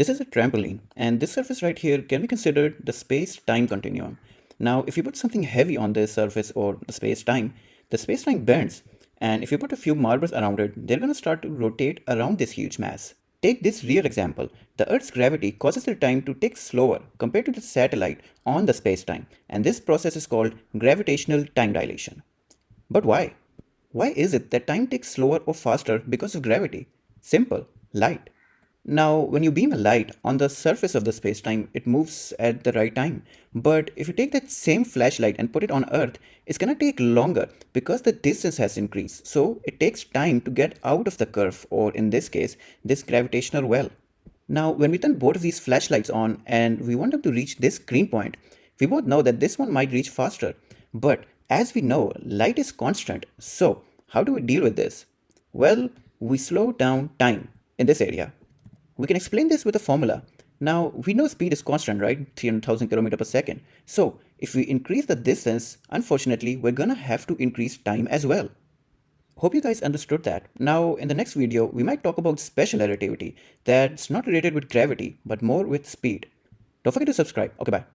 This is a trampoline, and this surface right here can be considered the space-time continuum. Now, if you put something heavy on this surface or the space-time bends, and if you put a few marbles around it, they're going to start to rotate around this huge mass. Take this real example. The Earth's gravity causes the time to tick slower compared to the satellite on the space-time, and this process is called gravitational time dilation. But why? Why is it that time ticks slower or faster because of gravity? Simple, light. Now, when you beam a light on the surface of the spacetime, it moves at the right time. But if you take that same flashlight and put it on Earth, it's gonna take longer because the distance has increased. So it takes time to get out of the curve, or in this case, this gravitational well. Now, when we turn both of these flashlights on and we want them to reach this green point, we both know that this one might reach faster. But as we know, light is constant. So, how do we deal with this? Well, we slow down time in this area. We can explain this with a formula. Now, we know speed is constant, right? 300,000 km per second. So, if we increase the distance, unfortunately, we're gonna have to increase time as well. Hope you guys understood that. Now, in the next video, we might talk about special relativity that's not related with gravity, but more with speed. Don't forget to subscribe. Okay, bye.